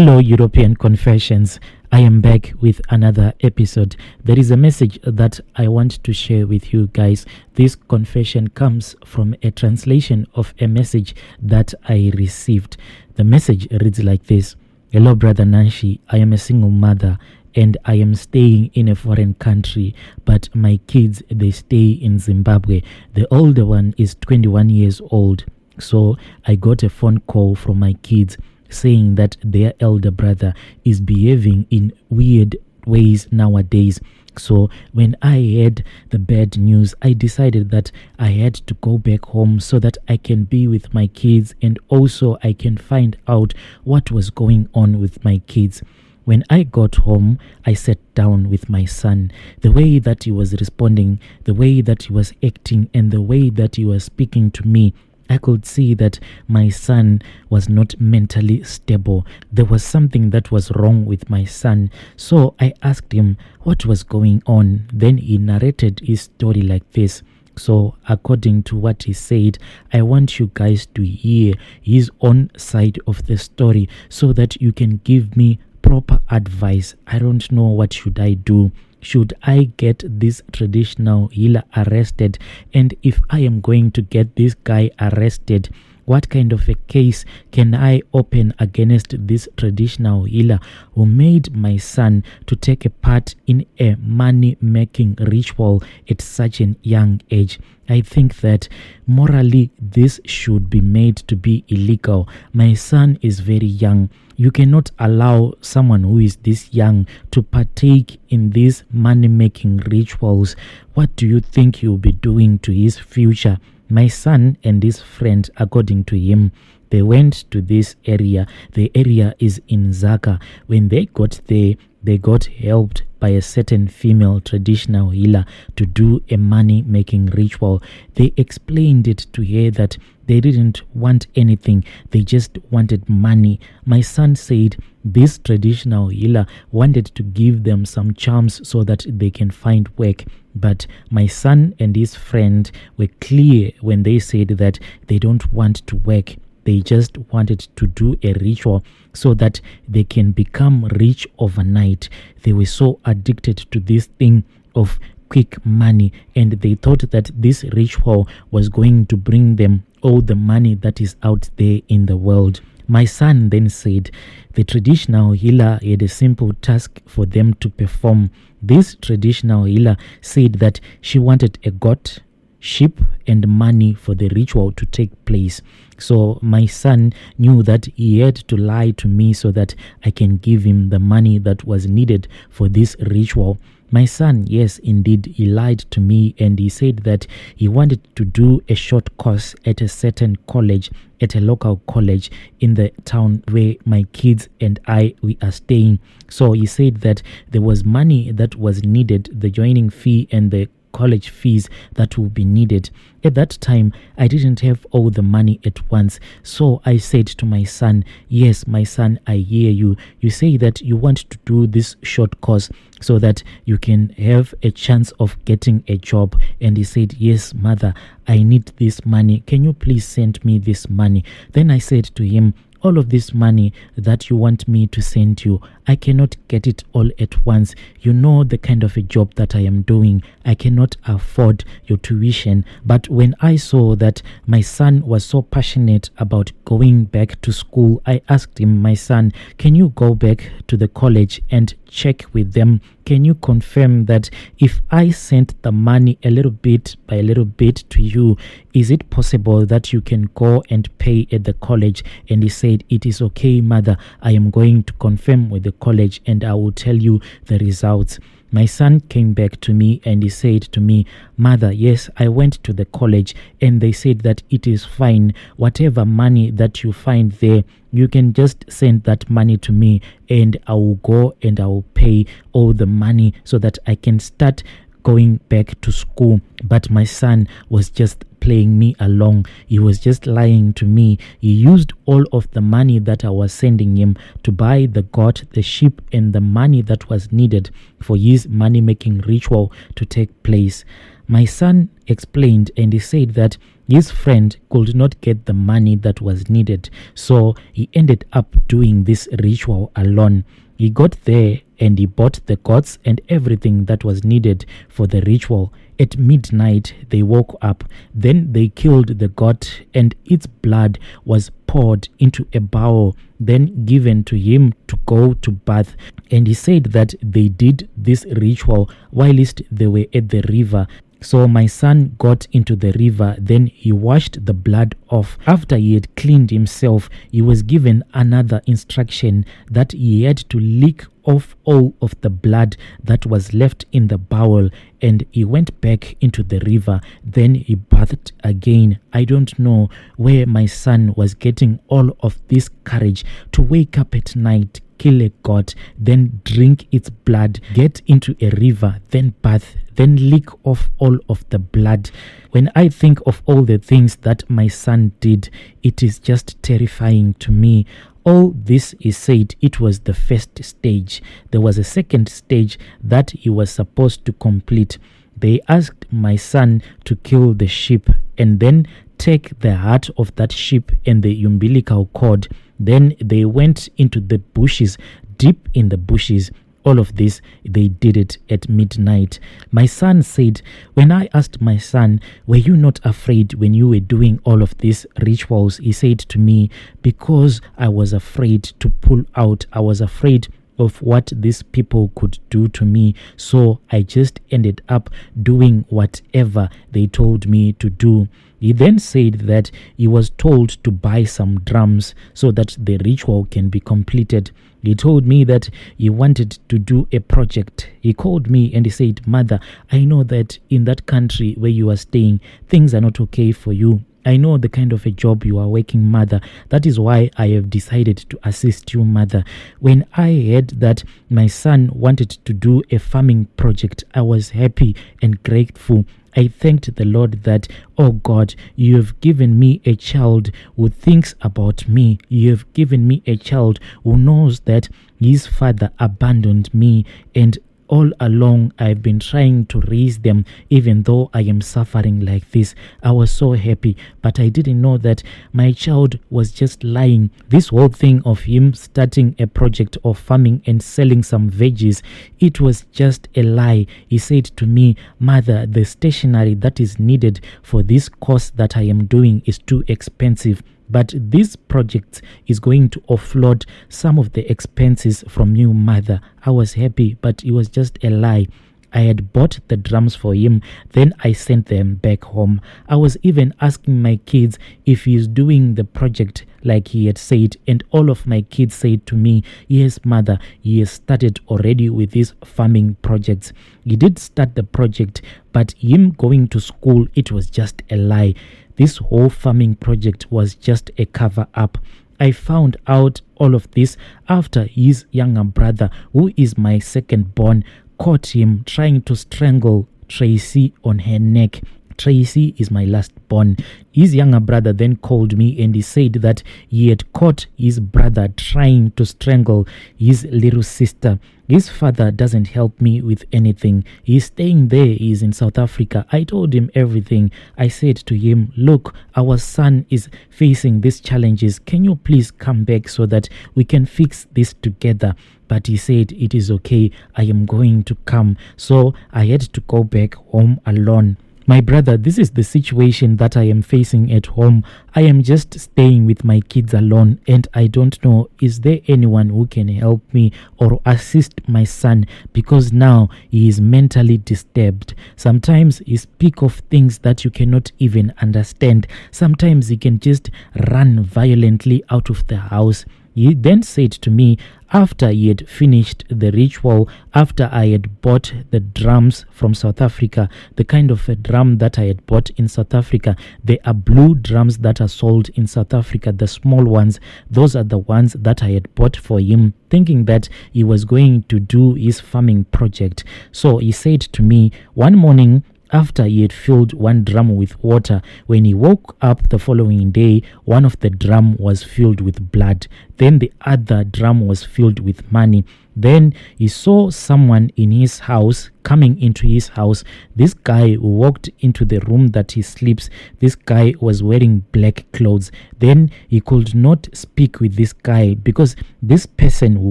Hello, European Confessions. I am back with another episode. There is a message that I want to share with you guys. This confession comes from a translation of a message that I received. The message reads like this. Hello, Brother Nanshi. I am a single mother and I am staying in a foreign country, but my kids, they stay in Zimbabwe. The older one is 21 years old. So I got a phone call from my kids saying that their elder brother is behaving in weird ways nowadays. So when I heard the bad news, I decided that I had to go back home so that I can be with my kids and also I can find out what was going on with my kids. When I got home, I sat down with my son. The way that he was responding, the way that he was acting, and the way that he was speaking to me, I could see that my son was not mentally stable. There was something that was wrong with my son. So I asked him what was going on. Then he narrated his story like this. So according to what he said, I want you guys to hear his own side of the story so that you can give me proper advice. I don't know what should I do. Should I get this traditional healer arrested? And if I am going to get this guy arrested, what kind of a case can I open against this traditional healer who made my son to take a part in a money-making ritual at such a young age? I think that morally this should be made to be illegal. My son is very young. You cannot allow someone who is this young to partake in these money-making rituals. What do you think he'll be doing to his future? My son and his friend, according to him, they went to this area. The area is in Zaka. When they got there, they got helped by a certain female traditional healer to do a money-making ritual. They explained it to her that they didn't want anything. They just wanted money. My son said this traditional healer wanted to give them some charms so that they can find work. But my son and his friend were clear when they said that they don't want to work. They just wanted to do a ritual so that they can become rich overnight. They were so addicted to this thing of quick money, and they thought that this ritual was going to bring them all the money that is out there in the world. My son then said the traditional healer had a simple task for them to perform. This traditional healer said that she wanted a goat, sheep, and money for the ritual to take place. So my son knew that he had to lie to me so that I can give him the money that was needed for this ritual. My son, yes, indeed, he lied to me and he said that he wanted to do a short course at a certain college, at a local college in the town where my kids and we are staying. So he said that there was money that was needed, the joining fee and the college fees that will be needed. At that time, I didn't have all the money at once. So I said to my son, yes, my son, I hear you. You say that you want to do this short course so that you can have a chance of getting a job. And he said, yes, mother, I need this money. Can you please send me this money? Then I said to him, all of this money that you want me to send you, I cannot get it all at once. You know the kind of a job that I am doing. I cannot afford your tuition. But when I saw that my son was so passionate about going back to school, I asked him, my son, can you go back to the college and check with them? Can you confirm that if I sent the money a little bit by a little bit to you, is it possible that you can go and pay at the college? And he said, it is okay, mother. I am going to confirm with the college and I will tell you the results. My son came back to me and he said to me, mother, yes, I went to the college and they said that it is fine. Whatever money that you find there, you can just send that money to me and I will go and I will pay all the money so that I can start going back to school. But my son was just playing me along. He was just lying to me. He used all of the money that I was sending him to buy the goat, the sheep, and the money that was needed for his money-making ritual to take place. My son explained and he said that his friend could not get the money that was needed, so he ended up doing this ritual alone. He got there and he bought the gods and everything that was needed for the ritual. At midnight, they woke up. Then they killed the goat, and its blood was poured into a bowl, then given to him to go to bath. And he said that they did this ritual whilst they were at the river. So my son got into the river, then he washed the blood off. After he had cleaned himself, he was given another instruction that he had to lick off all of the blood that was left in the bowl, and he went back into the river. Then he bathed again. I don't know where my son was getting all of this courage to wake up at night, kill a goat, then drink its blood, get into a river, then bath, then lick off all of the blood. When I think of all the things that my son did, it is just terrifying to me. All this is said, it was the first stage. There was a second stage that he was supposed to complete. They asked my son to kill the sheep and then take the heart of that sheep and the umbilical cord. Then they went into the bushes, deep in the bushes. All of this, they did it at midnight. My son said, when I asked my son, were you not afraid when you were doing all of these rituals? He said to me, because I was afraid to pull out. I was afraid of what these people could do to me. So I just ended up doing whatever they told me to do. He then said that he was told to buy some drums so that the ritual can be completed. He told me that he wanted to do a project. He called me and he said, Mother, I know that in that country where you are staying, things are not okay for you. I know the kind of a job you are working, Mother. That is why I have decided to assist you, Mother. When I heard that my son wanted to do a farming project, I was happy and grateful. I thanked the Lord that, oh God, you have given me a child who thinks about me. You have given me a child who knows that his father abandoned me, and all along I've been trying to raise them even though I am suffering like this. I was so happy, but I didn't know that my child was just lying. This whole thing of him starting a project of farming and selling some veggies, it was just a lie. He said to me, Mother, the stationery that is needed for this course that I am doing is too expensive. But this project is going to offload some of the expenses from you, Mother. I was happy, but it was just a lie. I had bought the drums for him, then I sent them back home. I was even asking my kids if he's doing the project like he had said, and all of my kids said to me, yes, Mother, he has started already with his farming projects. He did start the project, but him going to school, it was just a lie. This whole farming project was just a cover-up. I found out all of this after his younger brother, who is my second born, caught him trying to strangle Tracy on her neck. Tracy is my last born. His younger brother then called me and he said that he had caught his brother trying to strangle his little sister. His father doesn't help me with anything. He's staying there. He's in South Africa. I told him everything. I said to him, look, our son is facing these challenges. Can you please come back so that we can fix this together? But he said, it is okay. I am going to come. So I had to go back home alone. My brother, this is the situation that I am facing at home. I am just staying with my kids alone, and I don't know, is there anyone who can help me or assist my son, because now he is mentally disturbed. Sometimes he speaks of things that you cannot even understand. Sometimes he can just run violently out of the house. He then said to me, after he had finished the ritual, after I had bought the drums from South Africa, the kind of a drum that I had bought in South Africa, they are blue drums that are sold in South Africa, the small ones. Those are the ones that I had bought for him, thinking that he was going to do his farming project. So he said to me one morning, after he had filled one drum with water, when he woke up the following day, one of the drum was filled with blood. Then the other drum was filled with money. Then he saw someone in his house coming into his house. This guy walked into the room that he sleeps. This guy was wearing black clothes. Then he could not speak with this guy because this person who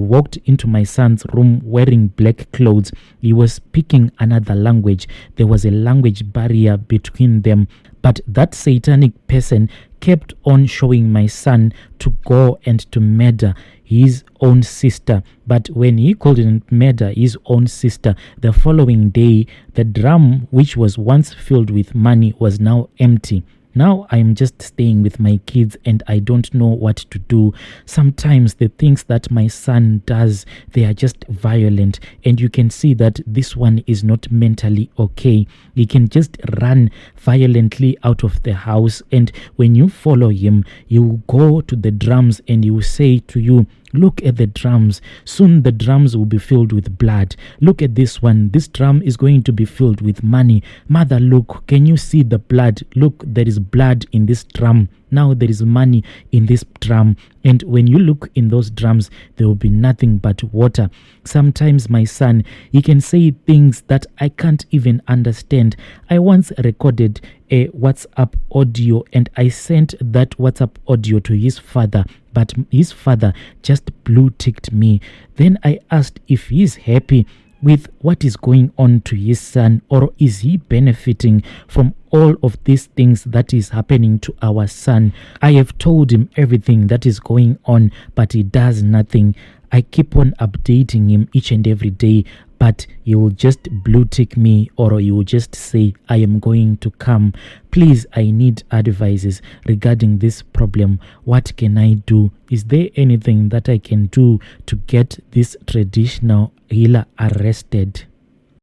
walked into my son's room wearing black clothes, he was speaking another language. There was a language barrier between them. But that satanic person kept on showing my son to go and to murder his own sister. But when he couldn't murder his own sister, the following day, the drum which was once filled with money was now empty. Now I'm just staying with my kids and I don't know what to do. Sometimes the things that my son does, they are just violent, and you can see that this one is not mentally okay. He can just run violently out of the house, and when you follow him, he will go to the drums and he will say to you, "Look at the drums. Soon the drums will be filled with blood. Look at this one. This drum is going to be filled with money. Mother, look. Can you see the blood? Look, there is blood in this drum. Now there is money in this drum. And when you look in those drums, there will be nothing but water." Sometimes my son, he can say things that I can't even understand. I once recorded a WhatsApp audio and I sent that WhatsApp audio to his father, but his father just blue ticked me. Then I asked if he's happy with what is going on to his son, or is he benefiting from all of these things that is happening to our son. I have told him everything that is going on, but he does nothing. I keep on updating him each and every day, but he will just blue tick me, or he will just say, "I am going to come." Please, I need advices regarding this problem. What can I do? Is there anything that I can do to get this traditional healer arrested?